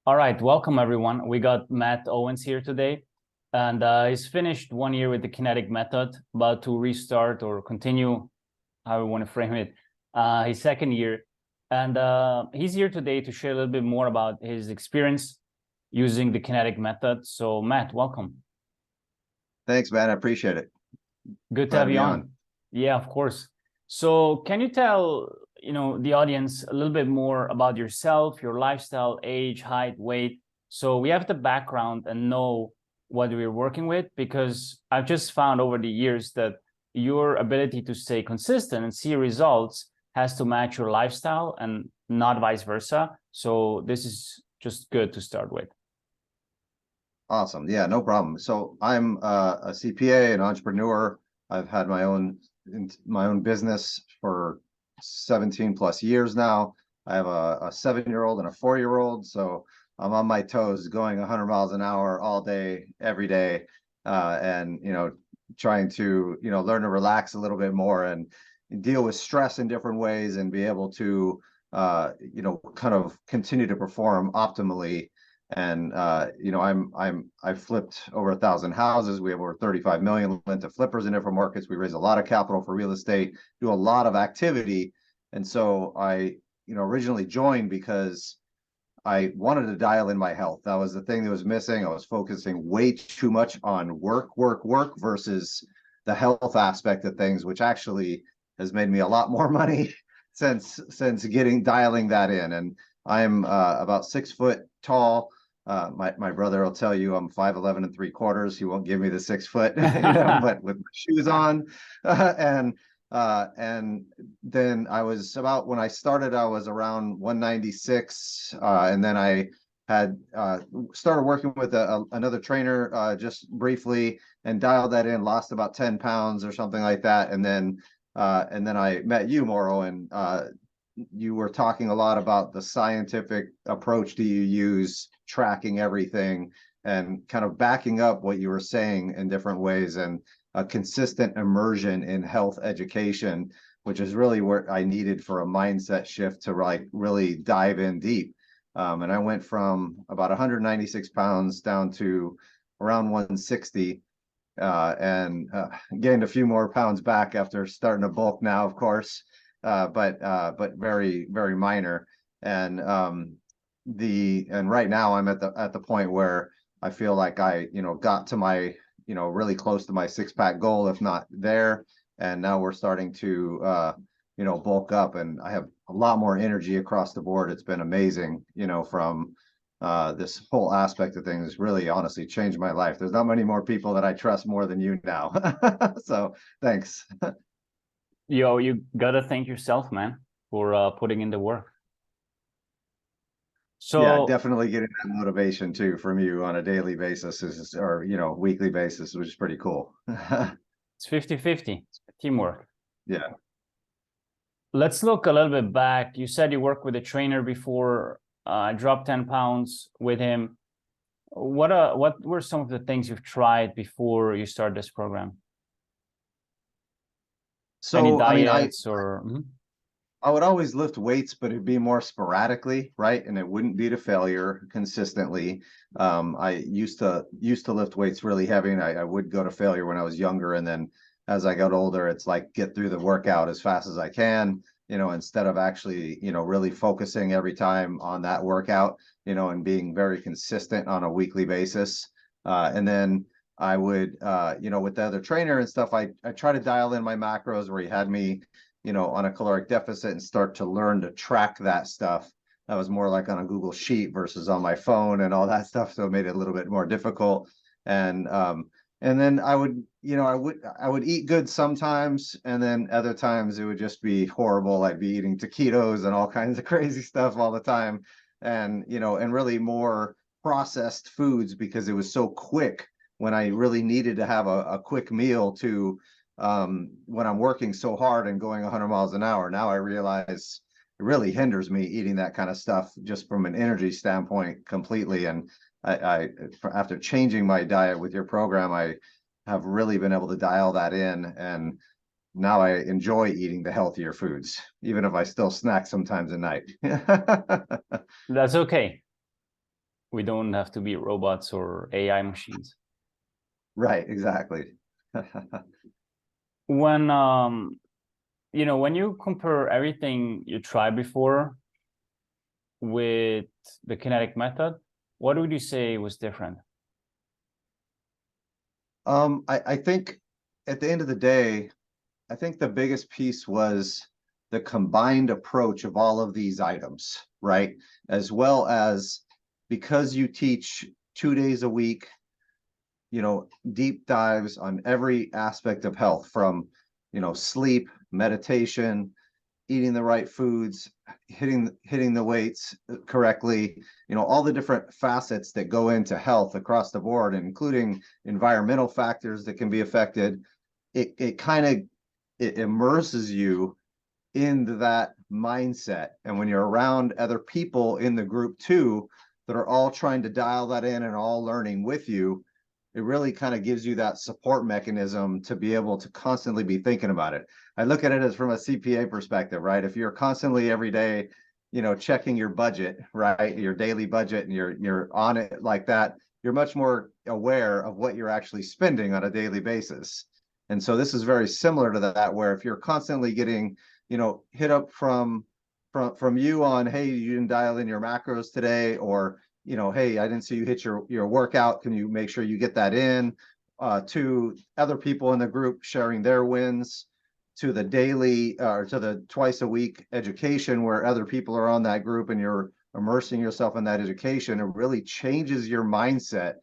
All right, welcome everyone. We got Matt Owens here today, and he's finished 1 year with the Kinetic method, about to restart or continue, how we want to frame it, his second year. And he's here today to share a little bit more about his experience using the Kinetic method. So Matt, welcome. Thanks, man. I appreciate it. Good to Glad have to you be on. Yeah, of course. So can you tell, the audience a little bit more about yourself, your lifestyle, age, height, weight, so we have the background and know what we're working with? Because I've just found over the years that your ability to stay consistent and see results has to match your lifestyle and not vice versa. So this is just good to start with. Awesome. Yeah, no problem. So I'm a CPA, an entrepreneur. I've had my own business for 17 plus years now. I have a 7-year-old and a 4-year-old, so I'm on my toes, going 100 miles an hour all day, every day, and trying to learn to relax a little bit more and deal with stress in different ways and be able to kind of continue to perform optimally. And I flipped over 1,000 houses. We have over 35 million lent to flippers in different markets. We raise a lot of capital for real estate, do a lot of activity. And so I originally joined because I wanted to dial in my health. That was the thing that was missing. I was focusing way too much on work versus the health aspect of things, which actually has made me a lot more money since dialing that in. And I'm about 6 foot tall. My brother will tell you I'm 5'11 3/4. He won't give me the 6 foot, but with my shoes on. And then I was when I started, I was around 196. And then I had started working with another trainer just briefly and dialed that in, lost about 10 pounds or something like that. And then I met you, Mauro, and you were talking a lot about the scientific approach do you use, tracking everything and kind of backing up what you were saying in different ways, and a consistent immersion in health education, which is really what I needed for a mindset shift to really dive in deep. And I went from about 196 pounds down to around 160, and gained a few more pounds back after starting to bulk now, of course. But very, very minor. And right now I'm at the point where I feel like I got to my really close to my 6-pack goal, if not there. And now we're starting to bulk up, and I have a lot more energy across the board. It's been amazing, from this whole aspect of things. Really honestly changed my life. There's not many more people that I trust more than you now. So thanks. Yo, you gotta thank yourself, man, for putting in the work. So yeah, definitely getting that motivation too from you on a daily basis or weekly basis, which is pretty cool. It's 50-50 teamwork. Yeah. Let's look a little bit back. You said you worked with a trainer before, dropped 10 pounds with him. What were some of the things you've tried before you start this program? So any diets I would always lift weights, but it'd be more sporadically, right? And it wouldn't be to failure consistently. I used to lift weights really heavy, and I would go to failure when I was younger. And then as I got older, it's like get through the workout as fast as I can, instead of actually, really focusing every time on that workout, and being very consistent on a weekly basis. And then I would, with the other trainer and stuff, I try to dial in my macros where he had me, on a caloric deficit, and start to learn to track that stuff. That was more like on a Google Sheet versus on my phone and all that stuff. So it made it a little bit more difficult. And then I would eat good sometimes, and then other times it would just be horrible. I'd be eating taquitos and all kinds of crazy stuff all the time. And, and really more processed foods, because it was so quick when I really needed to have a quick meal to when I'm working so hard and going 100 miles an hour. Now I realize it really hinders me eating that kind of stuff just from an energy standpoint completely. And after changing my diet with your program, I have really been able to dial that in, and now I enjoy eating the healthier foods, even if I still snack sometimes at night. That's okay. We don't have to be robots or AI machines. Right, exactly. When when you compare everything you tried before with the kinetic method, what would you say was different? I think at the end of the day, I think the biggest piece was the combined approach of all of these items, right? As well as because you teach 2 days a week, deep dives on every aspect of health from, sleep, meditation, eating the right foods, hitting the weights correctly, all the different facets that go into health across the board, including environmental factors that can be affected. It kind of it immerses you into that mindset. And when you're around other people in the group too, that are all trying to dial that in and all learning with you, it really kind of gives you that support mechanism to be able to constantly be thinking about it. I look at it as from a CPA perspective, right? If you're constantly every day, checking your budget, right? Your daily budget, and you're on it like that, you're much more aware of what you're actually spending on a daily basis. And so this is very similar to that, where if you're constantly getting, hit up from you on, hey, you didn't dial in your macros today, or hey, I didn't see you hit your workout. Can you make sure you get that in? To other people in the group sharing their wins, to the daily or to the twice a week education where other people are on that group and you're immersing yourself in that education. It really changes your mindset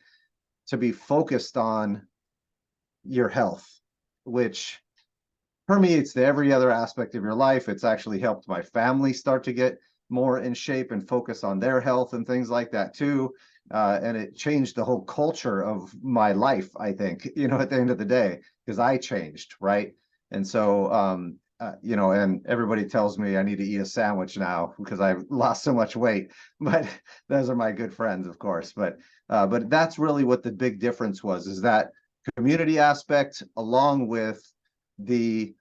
to be focused on your health, which permeates to every other aspect of your life. It's actually helped my family start to get more in shape and focus on their health and things like that too. And it changed the whole culture of my life, I think, at the end of the day, because I changed, right? And so, and everybody tells me I need to eat a sandwich now because I've lost so much weight, but those are my good friends, of course. But that's really what the big difference was, is that community aspect along with the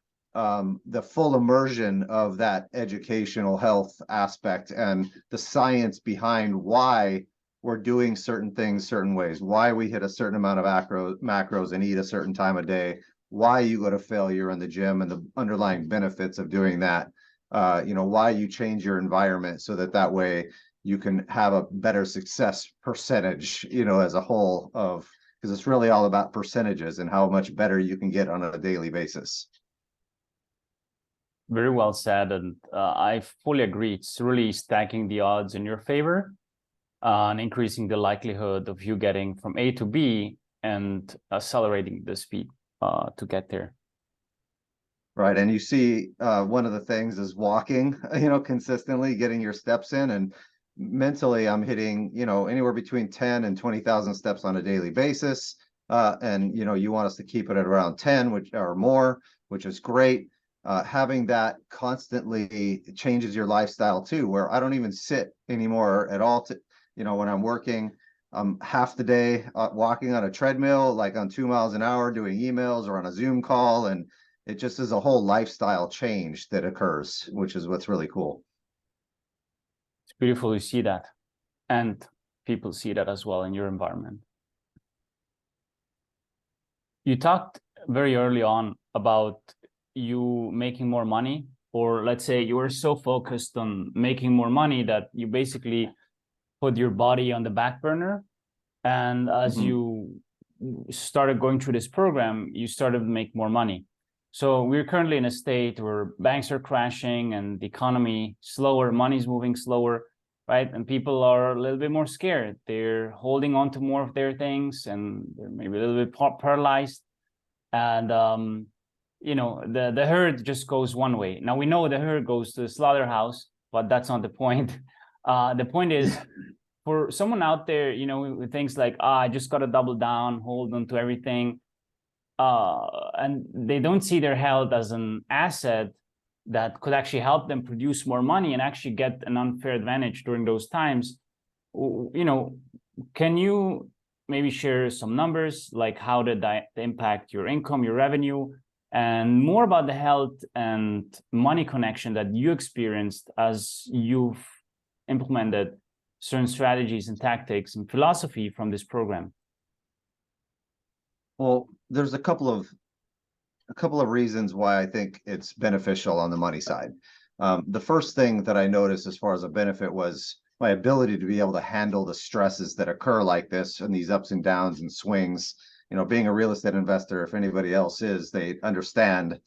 full immersion of that educational health aspect and the science behind why we're doing certain things certain ways, why we hit a certain amount of macros and eat a certain time of day, why you go to failure in the gym and the underlying benefits of doing that, why you change your environment so that way you can have a better success percentage, as a whole, of because it's really all about percentages and how much better you can get on a daily basis. Very well said, and I fully agree. It's really stacking the odds in your favor and increasing the likelihood of you getting from A to B and accelerating the speed to get there. Right, and you see one of the things is walking, consistently getting your steps in, and mentally I'm hitting, anywhere between 10 and 20,000 steps on a daily basis. And, you want us to keep it at around 10, which or more, which is great. Having that constantly changes your lifestyle too, where I don't even sit anymore at all when I'm working. Half the day walking on a treadmill, like on 2 miles an hour, doing emails or on a Zoom call. And it just is a whole lifestyle change that occurs, which is what's really cool. It's beautiful to see that, and people see that as well in your environment. You talked very early on about you making more money, or let's say you were so focused on making more money that you basically put your body on the back burner. And as you started going through this program, you started to make more money. So we're currently in a state where banks are crashing and the economy slower, money's moving slower, right? And people are a little bit more scared. They're holding on to more of their things and they're maybe a little bit paralyzed. And the herd just goes one way. Now we know the herd goes to the slaughterhouse, but that's not the point. The point is, for someone out there, who thinks like, I just got to double down, hold on to everything, and they don't see their health as an asset that could actually help them produce more money and actually get an unfair advantage during those times. Can you maybe share some numbers, like how did that impact your income, your revenue, and more about the health and money connection that you experienced as you've implemented certain strategies and tactics and philosophy from this program? Well, there's a couple of reasons why I think it's beneficial on the money side. The first thing that I noticed as far as a benefit was my ability to be able to handle the stresses that occur like this and these ups and downs and swings. You know, being a real estate investor, if anybody else is, they understand,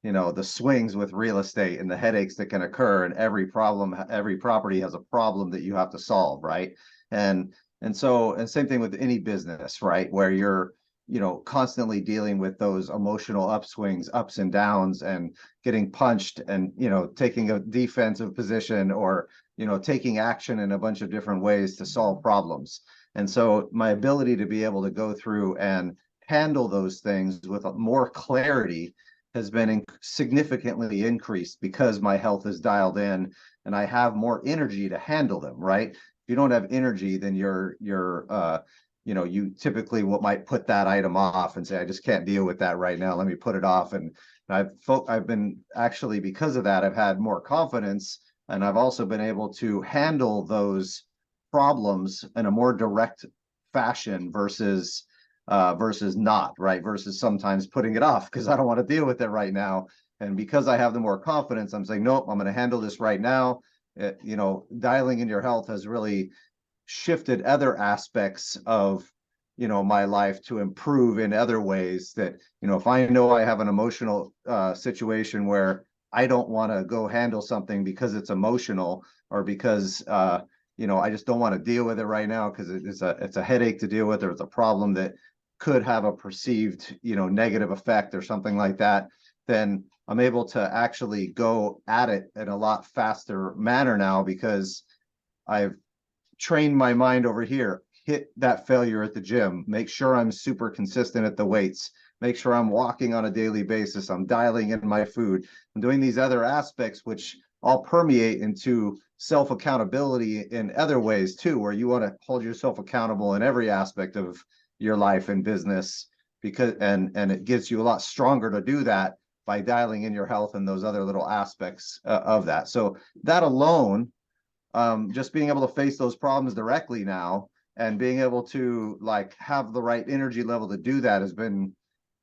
you know, the swings with real estate and the headaches that can occur, and every property has a problem that you have to solve, right? And same thing with any business, right? Where you're, you know, constantly dealing with those emotional upswings, ups and downs, and getting punched, and, you know, taking a defensive position, or, you know, taking action in a bunch of different ways to solve problems. And so my ability to be able to go through and handle those things with more clarity has been significantly increased because my health is dialed in and I have more energy to handle them, right? If you don't have energy, then you're you know, you typically might put that item off and say, I just can't deal with that right now. Let me put it off. And I've been actually, because of that, I've had more confidence, and I've also been able to handle those problems in a more direct fashion versus not, right? Versus sometimes putting it off because I don't want to deal with it right now. And because I have the more confidence, I'm saying, nope, I'm going to handle this right now. You know, dialing in your health has really shifted other aspects of, you know, my life to improve in other ways. That, you know, if I know I have an emotional situation where I don't want to go handle something because it's emotional, or because you know, I just don't want to deal with it right now because it's a headache to deal with, or it's a problem that could have a perceived, you know, negative effect or something like that, then I'm able to actually go at it in a lot faster manner now, because I've train my mind over here, hit that failure at the gym, make sure I'm super consistent at the weights, make sure I'm walking on a daily basis, I'm dialing in my food, I'm doing these other aspects, which all permeate into self-accountability in other ways too, where you want to hold yourself accountable in every aspect of your life and business, because and it gets you a lot stronger to do that by dialing in your health and those other little aspects of that. So that alone, just being able to face those problems directly now, and being able to like have the right energy level to do that, has been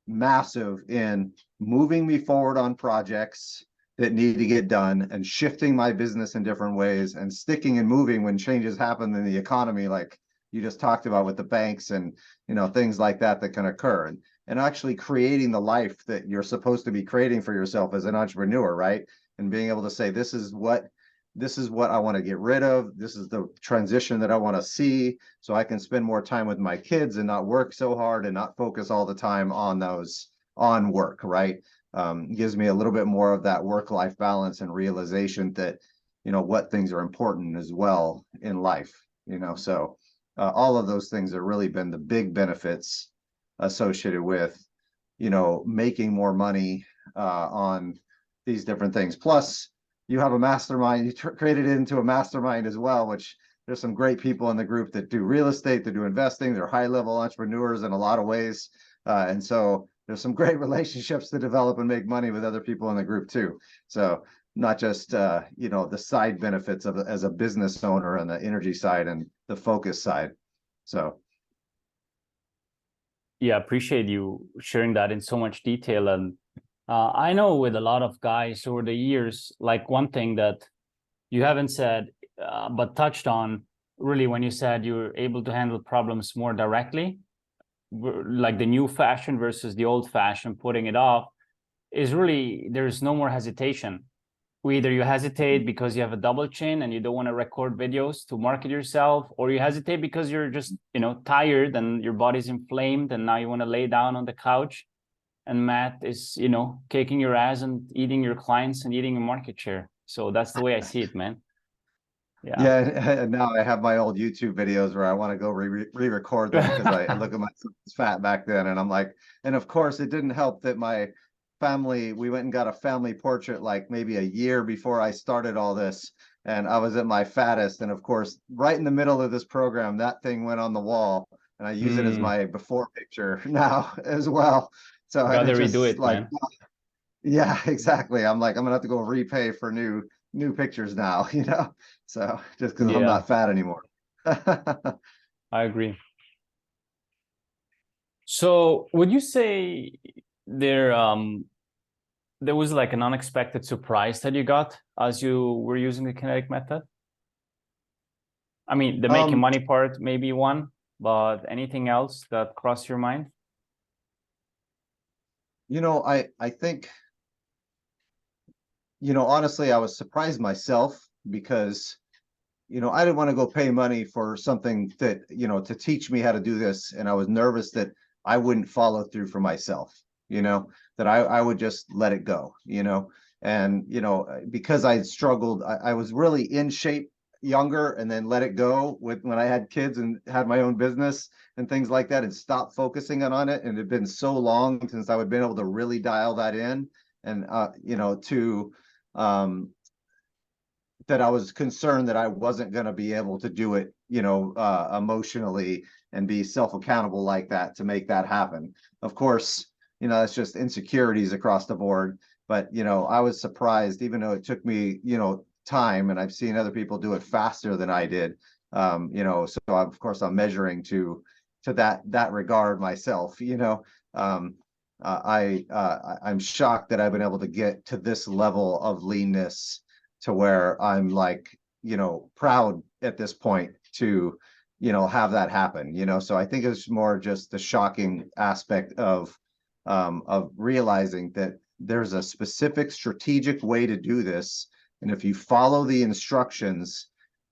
massive in moving me forward on projects that need to get done, and shifting my business in different ways, and sticking and moving when changes happen in the economy, like you just talked about with the banks, and, you know, things like that that can occur, and actually creating the life that you're supposed to be creating for yourself as an entrepreneur, right? And being able to say, this is what I want to get rid of. This is the transition that I want to see, so I can spend more time with my kids and not work so hard and not focus all the time on work, right? Gives me a little bit more of that work-life balance and realization that, you know, what things are important as well in life, you know. So all of those things have really been the big benefits associated with, you know, making more money on these different things. Plus, you have a mastermind, you created it into a mastermind as well, which there's some great people in the group that do real estate, that do investing, they're high level entrepreneurs in a lot of ways. And so there's some great relationships to develop and make money with other people in the group too. So not just, you know, the side benefits of as a business owner on the energy side and the focus side. So. Yeah, appreciate you sharing that in so much detail. And I know with a lot of guys over the years, like one thing that you haven't said, but touched on really when you said you're able to handle problems more directly, like the new fashion versus the old fashion, putting it off, is really there's no more hesitation. Either you hesitate because you have a double chin and you don't want to record videos to market yourself, or you hesitate because you're just, you know, tired and your body's inflamed and now you want to lay down on the couch, and Matt is, you know, kicking your ass and eating your clients and eating your market share. So that's the way I see it, man. Yeah, and now I have my old YouTube videos where I want to go re-record them because I look at myself as fat back then, and I'm like, and of course it didn't help that my family, we went and got a family portrait like maybe a year before I started all this, and I was at my fattest, and of course right in the middle of this program that thing went on the wall, and I use it as my before picture now as well. So and Gotta it redo just it, like, man. yeah, exactly. I'm like, I'm gonna have to go repay for new pictures now, you know. So just because I'm Yeah. not fat anymore. I agree. So would you say there there was like an unexpected surprise that you got as you were using the kinetic method? I mean, the making Um, money part maybe one, but anything else that crossed your mind? I think, honestly, I was surprised myself because, I didn't want to go pay money for something that, to teach me how to do this. And I was nervous that I wouldn't follow through for myself, that I would just let it go, and, because I struggled, I was really in shape younger and then let it go when I had kids and had my own business and things like that and stopped focusing on it. And it had been so long since I would been able to really dial that in and, to, um, that I was concerned that I wasn't going to be able to do it, emotionally and be self-accountable like that to make that happen. Of course, it's just insecurities across the board. But, I was surprised, even though it took me, time, and I've seen other people do it faster than I did. So of course I'm measuring to that regard myself, I'm shocked that I've been able to get to this level of leanness to where I'm like, proud at this point to, have that happen, so I think it's more just the shocking aspect of realizing that there's a specific strategic way to do this. And if you follow the instructions,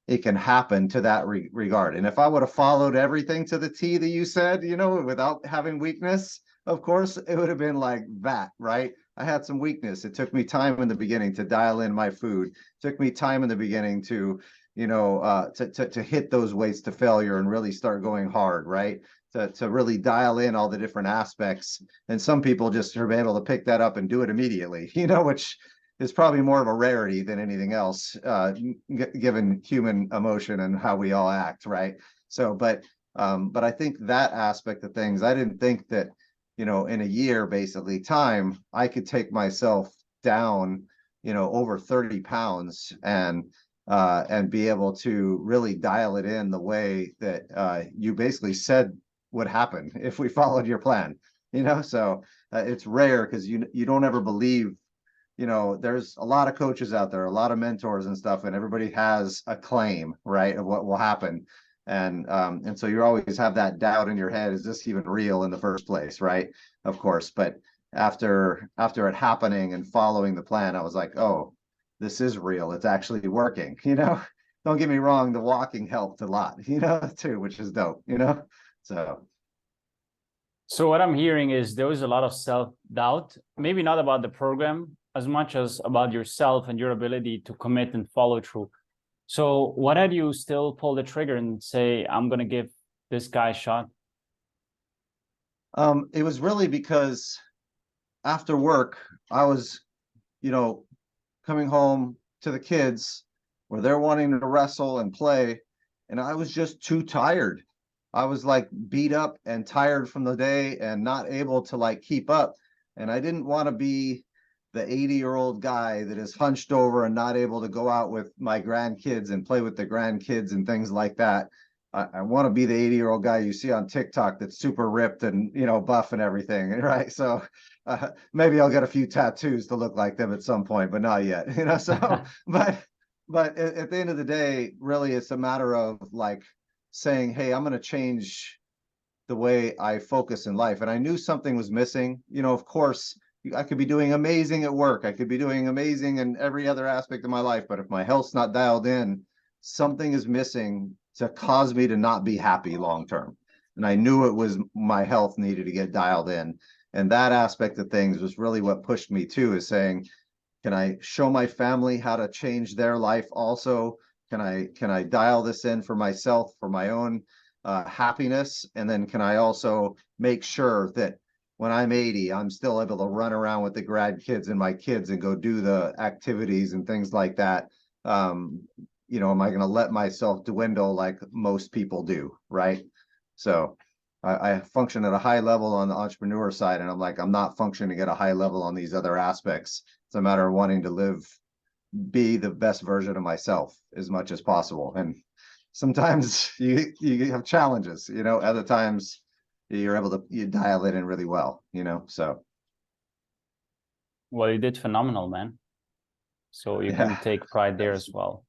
it can happen to that regard. And if I would have followed everything to the T that you said, without having weakness, of course, it would have been like that, right? I had some weakness. It took me time in the beginning to dial in my food. It took me time in the beginning to, to hit those weights to failure and really start going hard, right? To really dial in all the different aspects. And some people just are able to pick that up and do it immediately, which is probably more of a rarity than anything else, given human emotion and how we all act, right? So, but I think that aspect of things, I didn't think that, in a year, basically time, I could take myself down, over 30 pounds and be able to really dial it in the way that you basically said would happen if we followed your plan, so it's rare because you don't ever believe, there's a lot of coaches out there, a lot of mentors and stuff, and everybody has a claim, right, of what will happen. And so you always have that doubt in your head, is this even real in the first place, right? Of course. But after it happening and following the plan, I was like, oh, this is real. It's actually working, Don't get me wrong, the walking helped a lot, too, which is dope, So So what I'm hearing is there was a lot of self-doubt, maybe not about the program as much as about yourself and your ability to commit and follow through. So what had you still pull the trigger and say, I'm going to give this guy a shot? it was really because after work, I was, you know, coming home to the kids where they're wanting to wrestle and play, and I was just too tired. I was like beat up and tired from the day and not able to like keep up. And I didn't want to be the 80-year-old guy that is hunched over and not able to go out with my grandkids and play with the grandkids and things like that. I want to be the 80-year-old guy you see on TikTok that's super ripped and, buff and everything, right? So maybe I'll get a few tattoos to look like them at some point, but not yet, so but at the end of the day, really it's a matter of like saying, hey, I'm going to change the way I focus in life. And I knew something was missing. Of course, I could be doing amazing at work. I could be doing amazing in every other aspect of my life. But if my health's not dialed in, something is missing to cause me to not be happy long term. And I knew it was my health needed to get dialed in. And that aspect of things was really what pushed me to, is saying, can I show my family how to change their life also? Can I dial this in for myself, for my own happiness? And then can I also make sure that when I'm 80, I'm still able to run around with the grandkids and my kids and go do the activities and things like that? Am I going to let myself dwindle like most people do, right? So I function at a high level on the entrepreneur side, and I'm like, I'm not functioning at a high level on these other aspects. It's a matter of wanting to be the best version of myself as much as possible. And sometimes you have challenges, you know, other times you're able to, you dial it in really well, you know, so. Well, you did phenomenal, man. So you can Yeah. take pride there as well.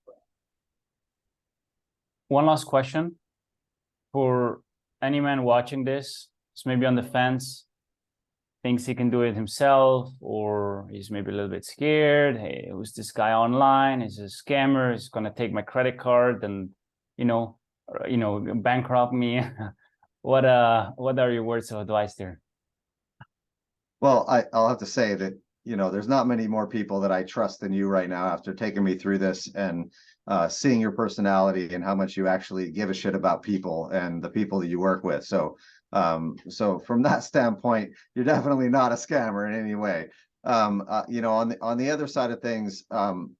One last question for any man watching this, is maybe on the fence, thinks he can do it himself, or he's maybe a little bit scared. Hey, who's this guy online? He's a scammer. He's gonna take my credit card and, you know, bankrupt me. What are your words of advice there? Well, I'll have to say that, you know, there's not many more people that I trust than you right now after taking me through this and seeing your personality and how much you actually give a shit about people and the people that you work with. So, so from that standpoint, you're definitely not a scammer in any way. You know, on the other side of things,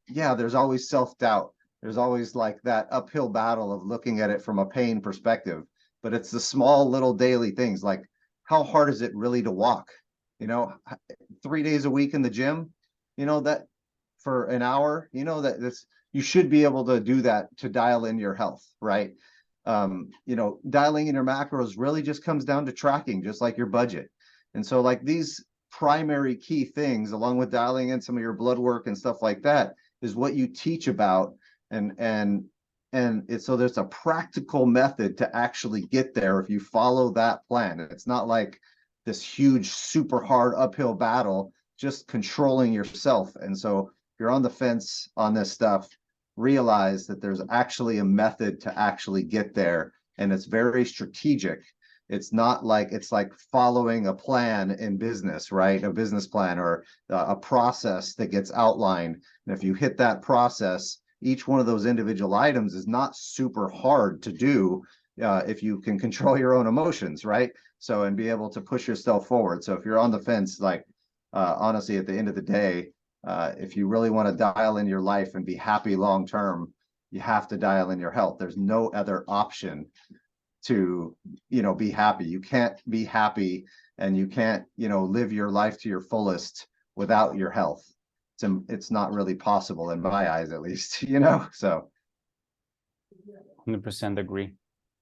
yeah, there's always self-doubt. There's always like that uphill battle of looking at it from a pain perspective. But it's the small little daily things, like how hard is it really to walk? You know, 3 days a week in the gym, you know, that for an hour, you know, that's, you should be able to do that to dial in your health, right? You know, dialing in your macros really just comes down to tracking, just like your budget. And so like these primary key things, along with dialing in some of your blood work and stuff like that, is what you teach about. And it's, so there's a practical method to actually get there if you follow that plan. It's not like this huge, super hard uphill battle, just controlling yourself. And so if you're on the fence on this stuff, realize that there's actually a method to actually get there. And it's very strategic. It's not like, it's like following a plan in business, right? A business plan or a process that gets outlined. And if you hit that process, each one of those individual items is not super hard to do if you can control your own emotions, right? So, and be able to push yourself forward. So if you're on the fence, like, honestly, at the end of the day, if you really want to dial in your life and be happy long term, you have to dial in your health. There's no other option to, you know, be happy. You can't be happy and you can't, you know, live your life to your fullest without your health. It's not really possible in my eyes, at least, you know, so. 100% agree.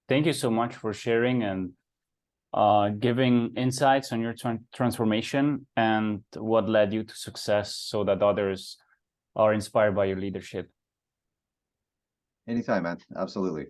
Thank you so much for sharing and giving insights on your transformation and what led you to success so that others are inspired by your leadership. Anytime, man. Absolutely.